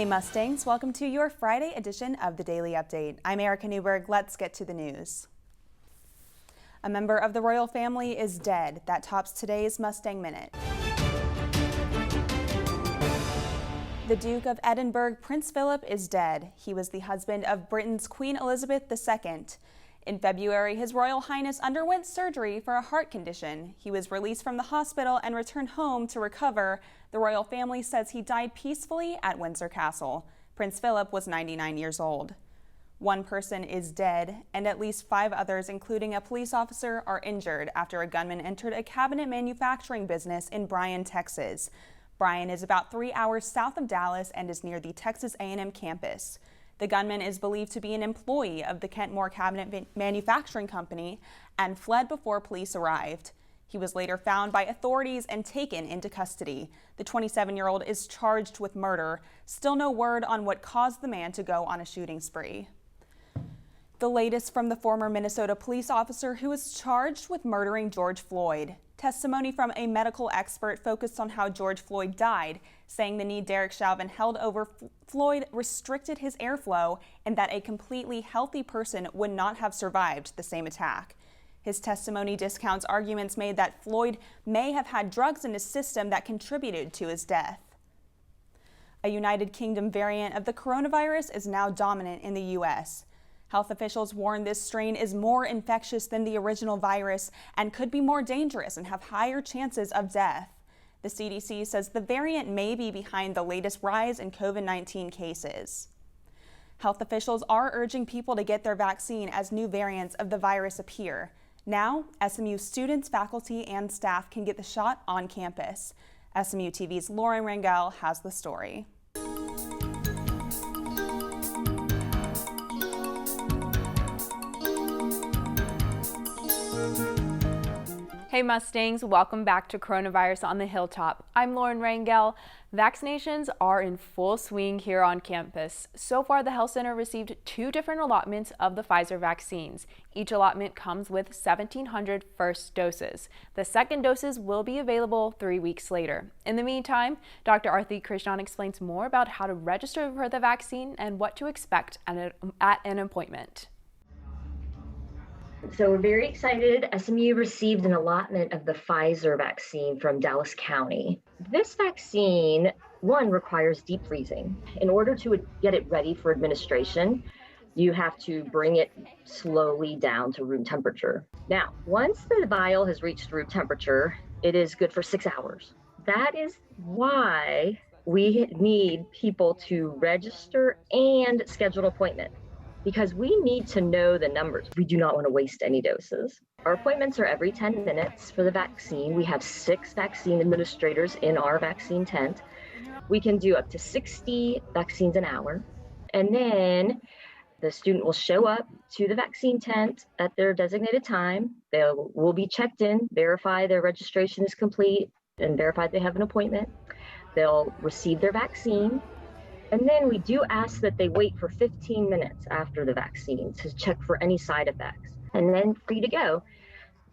Hey Mustangs, welcome to your Friday edition of the Daily Update. I'm Erica Newberg. Let's get to the news. A member of the royal family is dead. That tops today's Mustang Minute. The Duke of Edinburgh, Prince Philip, is dead. He was the husband of Britain's Queen Elizabeth II. In February, His Royal Highness underwent surgery for a heart condition. He was released from the hospital and returned home to recover. The royal family says he died peacefully at Windsor Castle. Prince Philip was 99 years old. One person is dead, and at least 5 others, including a police officer, are injured after a gunman entered a cabinet manufacturing business in Bryan, Texas. Bryan is about 3 hours south of Dallas and is near the Texas A&M campus. The gunman is believed to be an employee of the Kentmore Cabinet Manufacturing Company and fled before police arrived. He was later found by authorities and taken into custody. The 27-year-old is charged with murder. Still no word on what caused the man to go on a shooting spree. The latest from the former Minnesota police officer who is charged with murdering George Floyd. Testimony from a medical expert focused on how George Floyd died, saying the knee Derek Chauvin held over Floyd restricted his airflow and that a completely healthy person would not have survived the same attack. His testimony discounts arguments made that Floyd may have had drugs in his system that contributed to his death. A United Kingdom variant of the coronavirus is now dominant in the U.S. Health officials warn this strain is more infectious than the original virus and could be more dangerous and have higher chances of death. The CDC says the variant may be behind the latest rise in COVID-19 cases. Health officials are urging people to get their vaccine as new variants of the virus appear. Now, SMU students, faculty, and staff can get the shot on campus. SMU TV's Lauren Rangel has the story. Hey Mustangs, welcome back to Coronavirus on the Hilltop. I'm Lauren Rangel. Vaccinations are in full swing here on campus. So far, the Health Center received 2 different allotments of the Pfizer vaccines. Each allotment comes with 1,700 first doses. The second doses will be available 3 weeks later. In the meantime, Dr. Arthi Krishnan explains more about how to register for the vaccine and what to expect at an appointment. So we're very excited. SMU received an allotment of the Pfizer vaccine from Dallas County. This vaccine, one, requires deep freezing. In order to get it ready for administration, you have to bring it slowly down to room temperature. Now, once the vial has reached room temperature, it is good for 6 hours. That is why we need people to register and schedule an appointment, because we need to know the numbers. We do not want to waste any doses. Our appointments are every 10 minutes for the vaccine. We have 6 vaccine administrators in our vaccine tent. We can do up to 60 vaccines an hour. And then the student will show up to the vaccine tent at their designated time. They will be checked in, verify their registration is complete, and verify they have an appointment. They'll receive their vaccine. And then we do ask that they wait for 15 minutes after the vaccine to check for any side effects, and then free to go.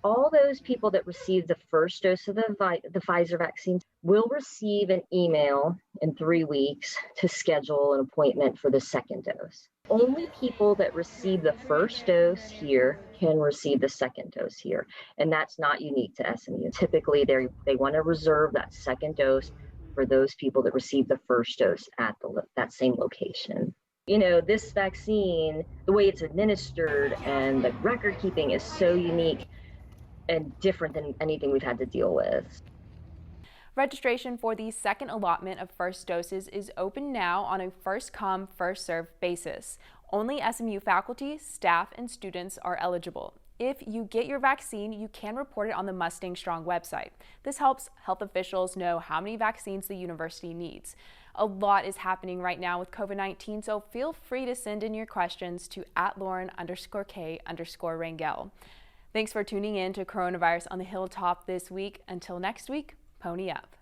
All those people that receive the first dose of the Pfizer vaccine will receive an email in 3 weeks to schedule an appointment for the second dose. Only people that receive the first dose here can receive the second dose here, and that's not unique to SMU. Typically, they want to reserve that second dose for those people that receive the first dose at that same location. You know, this vaccine, the way it's administered and the record keeping is so unique and different than anything we've had to deal with. Registration for the second allotment of first doses is open now on a first-come, first-served basis. Only SMU faculty, staff, and students are eligible. If you get your vaccine, you can report it on the Mustang Strong website. This helps health officials know how many vaccines the university needs. A lot is happening right now with COVID-19, so feel free to send in your questions to @Lauren_K_Rangel. Thanks for tuning in to Coronavirus on the Hilltop this week. Until next week, pony up.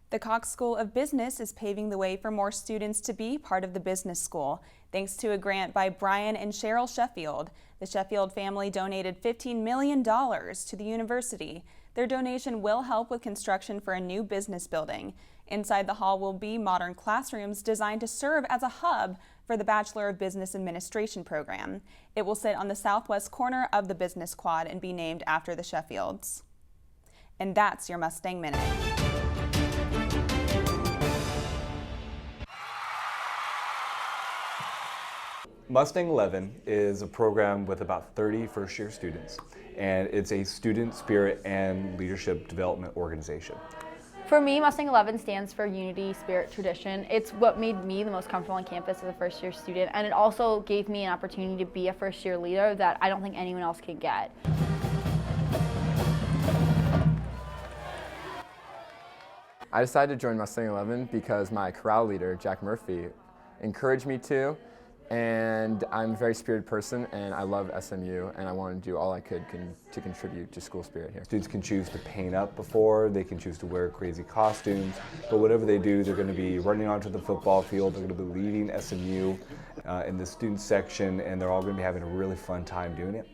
The The Cox School of Business is paving the way for more students to be part of the business school, thanks to a grant by Brian and Cheryl Sheffield. The Sheffield family donated $15 million to the university. Their donation will help with construction for a new business building. Inside the hall will be modern classrooms designed to serve as a hub for the Bachelor of Business Administration program. It will sit on the southwest corner of the business quad and be named after the Sheffields. And that's your Mustang Minute. Mustang 11 is a program with about 30 first-year students, and it's a student spirit and leadership development organization. For me, Mustang 11 stands for Unity, Spirit, Tradition. It's what made me the most comfortable on campus as a first-year student, and it also gave me an opportunity to be a first-year leader that I don't think anyone else can get. I decided to join Mustang 11 because my chorale leader, Jack Murphy, encouraged me to, and I'm a very spirited person, and I love SMU, and I wanted to do all I could to contribute to school spirit here. Students can choose to paint up before, they can choose to wear crazy costumes, but whatever they do, they're going to be running onto the football field, they're going to be leading SMU in the student section, and they're all going to be having a really fun time doing it.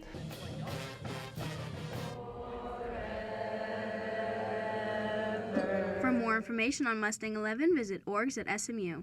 For more information on Mustang 11, visit orgs at SMU.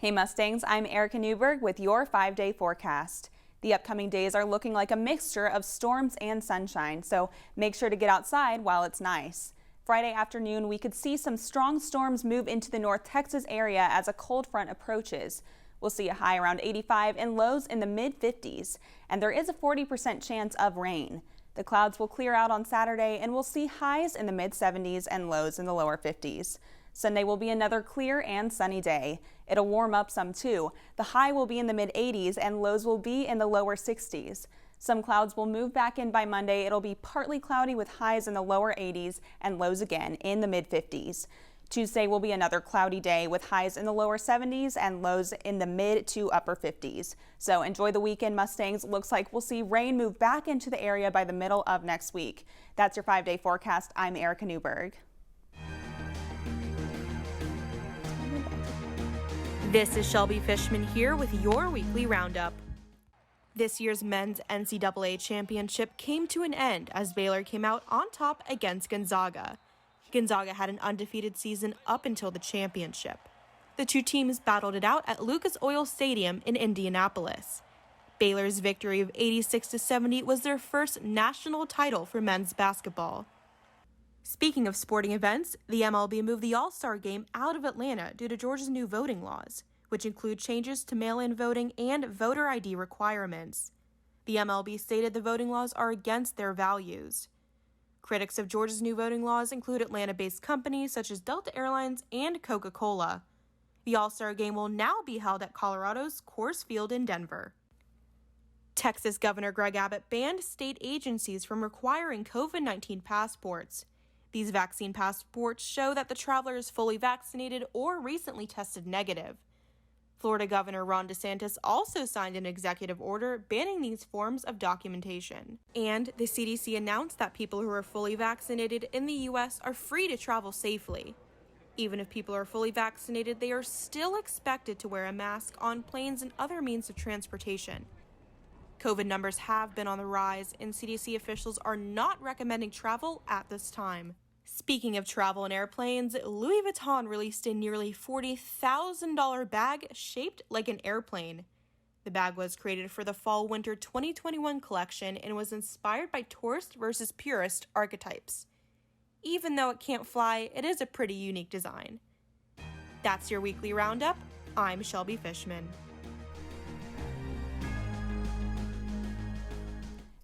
Hey Mustangs, I'm Erica Newberg with your 5-day forecast. The upcoming days are looking like a mixture of storms and sunshine, so make sure to get outside while it's nice. Friday afternoon, we could see some strong storms move into the North Texas area as a cold front approaches. We'll see a high around 85 and lows in the mid-50s, and there is a 40% chance of rain. The clouds will clear out on Saturday, and we'll see highs in the mid-70s and lows in the lower 50s. Sunday will be another clear and sunny day. It'll warm up some too. The high will be in the mid-80s and lows will be in the lower 60s. Some clouds will move back in by Monday. It'll be partly cloudy with highs in the lower 80s and lows again in the mid-50s. Tuesday will be another cloudy day with highs in the lower 70s and lows in the mid to upper 50s. So enjoy the weekend, Mustangs. Looks like we'll see rain move back into the area by the middle of next week. That's your 5-day forecast. I'm Erica Newberg. This is Shelby Fishman here with your weekly roundup. This year's men's NCAA championship came to an end as Baylor came out on top against Gonzaga. Gonzaga had an undefeated season up until the championship. The two teams battled it out at Lucas Oil Stadium in Indianapolis. Baylor's victory of 86-70 was their first national title for men's basketball. Speaking of sporting events, the MLB moved the All-Star Game out of Atlanta due to Georgia's new voting laws, which include changes to mail-in voting and voter ID requirements. The MLB stated the voting laws are against their values. Critics of Georgia's new voting laws include Atlanta-based companies such as Delta Airlines and Coca-Cola. The All-Star Game will now be held at Colorado's Coors Field in Denver. Texas Governor Greg Abbott banned state agencies from requiring COVID-19 passports. These vaccine passports show that the traveler is fully vaccinated or recently tested negative. Florida Governor Ron DeSantis also signed an executive order banning these forms of documentation. And the CDC announced that people who are fully vaccinated in the U.S. are free to travel safely. Even if people are fully vaccinated, they are still expected to wear a mask on planes and other means of transportation. COVID numbers have been on the rise, and CDC officials are not recommending travel at this time. Speaking of travel and airplanes, Louis Vuitton released a nearly $40,000 bag shaped like an airplane. The bag was created for the Fall-Winter 2021 collection and was inspired by tourist versus purist archetypes. Even though it can't fly, it is a pretty unique design. That's your weekly roundup. I'm Shelby Fishman.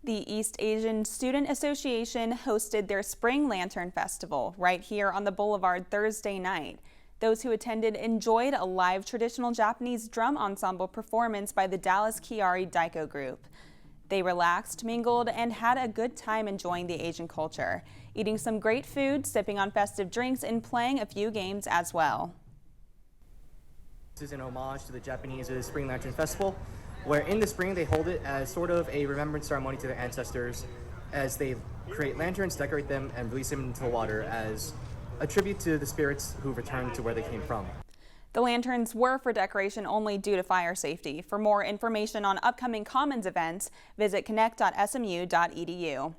The East Asian Student Association hosted their Spring Lantern Festival right here on the boulevard Thursday night. Those who attended enjoyed a live traditional Japanese drum ensemble performance by the Dallas Chiari Daiko Group. They relaxed, mingled, and had a good time enjoying the Asian culture, eating some great food, sipping on festive drinks, and playing a few games as well. This is an homage to the Japanese Spring Lantern Festival. where in the spring they hold it as sort of a remembrance ceremony to their ancestors as they create lanterns, decorate them, and release them into the water as a tribute to the spirits who returned to where they came from. The lanterns were for decoration only due to fire safety. For more information on upcoming Commons events, visit connect.smu.edu.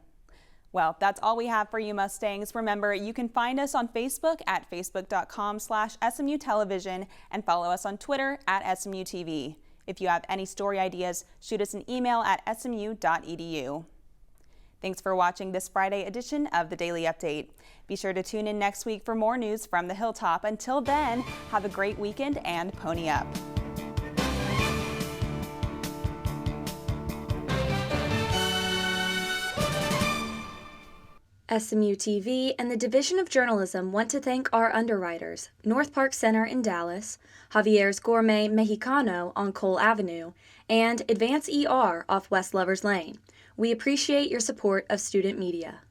Well, that's all we have for you, Mustangs. Remember, you can find us on Facebook at facebook.com/SMU Television and follow us on Twitter at SMU TV. If you have any story ideas, shoot us an email at smu.edu. Thanks for watching this Friday edition of the Daily Update. Be sure to tune in next week for more news from the Hilltop. Until then, have a great weekend and pony up. SMU TV and the Division of Journalism want to thank our underwriters, North Park Center in Dallas, Javier's Gourmet Mexicano on Cole Avenue, and Advance ER off West Lovers Lane. We appreciate your support of student media.